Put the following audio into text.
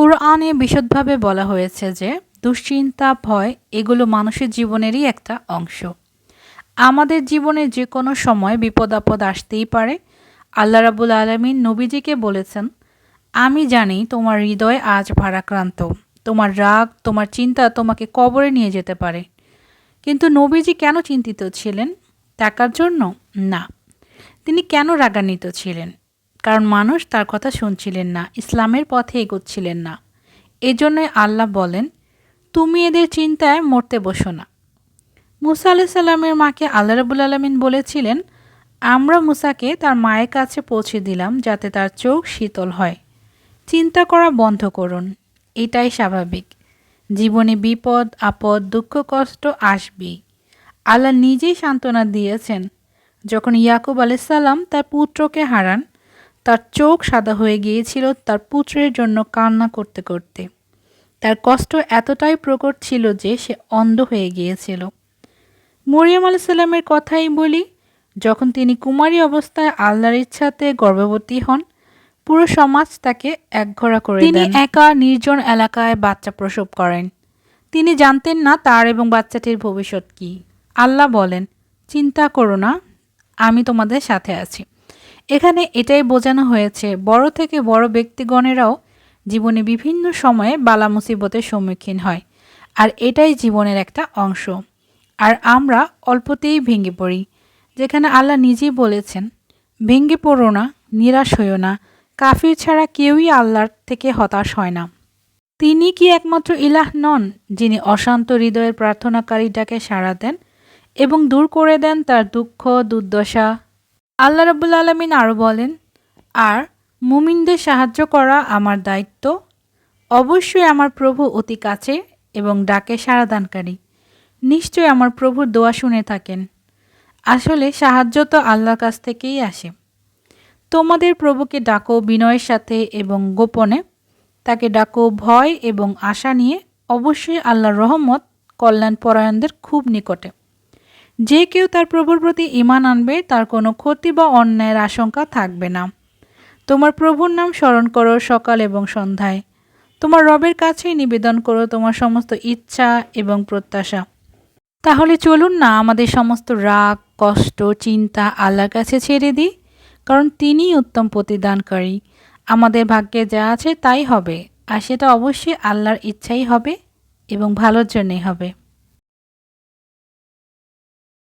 কুরআনে বিশদভাবে বলা হয়েছে যে দুশ্চিন্তা, ভয় এগুলো মানুষের জীবনেরই একটা অংশ। আমাদের জীবনে যে কোনো সময় বিপদ-আপদ আসতেই পারে। আল্লাহ রাব্বুল আলামিন নবীজিকে বলেছেন, আমি জানি তোমার হৃদয় আজ ভারাক্রান্ত, তোমার রাগ, তোমার চিন্তা তোমাকে কবরে নিয়ে যেতে পারে। কিন্তু নবীজি কেন চিন্তিত ছিলেন? টাকার জন্য? না। তিনি কেন রাগান্বিত ছিলেন? কারণ মানুষ তার কথা শুনছিলেন না, ইসলামের পথে এগোচ্ছিলেন না। এজন্যই আল্লাহ বলেন, তুমি এদের চিন্তায় মরতে বসো না। মুসা আলাইহিস সালামের মাকে আল্লাহ রাব্বুল আলামিন বলেছিলেন, আমরা মুসাকে তার মায়ের কাছে পৌঁছে দিলাম যাতে তার চোখ শীতল হয়। চিন্তা করা বন্ধ করুন, এটাই স্বাভাবিক। জীবনে বিপদ, আপদ, দুঃখ, কষ্ট আসবেই। আল্লাহ নিজেই সান্ত্বনা দিয়েছেন। যখন ইয়াকুব আলাইহিস সালাম তার পুত্রকে হারান, তার চোখ সাদা হয়ে গিয়েছিল তার পুত্রের জন্য কান্না করতে করতে। তার কষ্ট এতটাই প্রকট ছিল যে সে অন্ধ হয়ে গিয়েছিল। মরিয়ম আলাইহিস সালামের কথাই বলি, যখন তিনি কুমারী অবস্থায় আল্লাহর ইচ্ছাতে গর্ভবতী হন, পুরো সমাজ তাকে একঘরা করে দেন। তিনি একা নির্জন এলাকায় বাচ্চা প্রসব করেন। তিনি জানতেন না তার এবং বাচ্চাটির ভবিষ্যৎ কী। আল্লাহ বলেন, চিন্তা করো না, আমি তোমাদের সাথে আছি। এখানে এটাই বোঝানো হয়েছে, বড় থেকে বড় ব্যক্তিগণেরাও জীবনে বিভিন্ন সময়ে বালা মুসিবতের সম্মুখীন হয়, আর এটাই জীবনের একটা অংশ। আর আমরা অল্পতেই ভেঙে পড়ি, যেখানে আল্লাহ নিজেই বলেছেন, ভেঙে পড়ো না, নিরাশ হইও না, কাফির ছাড়া কেউই আল্লাহর থেকে হতাশ হয় না। তিনি কি একমাত্র ইলাহ নন, যিনি অশান্ত হৃদয়ের প্রার্থনাকারীটাকে সাড়া দেন এবং দূর করে দেন তার দুঃখ দুর্দশা। আল্লাহ রাব্বুল আলামিন আরও বলেন, আর মুমিনদের সাহায্য করা আমার দায়িত্ব। অবশ্যই আমার প্রভু অতি কাছে এবং ডাকে সাড়াদানকারী। নিশ্চয় আমার প্রভুর দোয়া শুনে থাকেন। আসলে সাহায্য তো আল্লাহর কাছ থেকেই আসে। তোমাদের প্রভুকে ডাকো বিনয়ের সাথে এবং গোপনে, তাকে ডাকো ভয় এবং আশা নিয়ে। অবশ্যই আল্লাহর রহমত কল্যাণ পরায়ণদের খুব নিকটে। যে কেউ তার প্রভুর প্রতি ঈমান আনবে, তার কোনো ক্ষতি বা অন্যায়ের আশঙ্কা থাকবে না। তোমার প্রভুর নাম স্মরণ করো সকাল এবং সন্ধ্যায়। তোমার রবের কাছেই নিবেদন করো তোমার সমস্ত ইচ্ছা এবং প্রত্যাশা। তাহলে চলুন না আমাদের সমস্ত রাগ, কষ্ট, চিন্তা আল্লাহর কাছে ছেড়ে দিই, কারণ তিনিই উত্তম প্রতিদানকারী। আমাদের ভাগ্যে যা আছে তাই হবে, আর সেটা অবশ্যই আল্লাহর ইচ্ছাই হবে এবং ভালোর জন্যই হবে।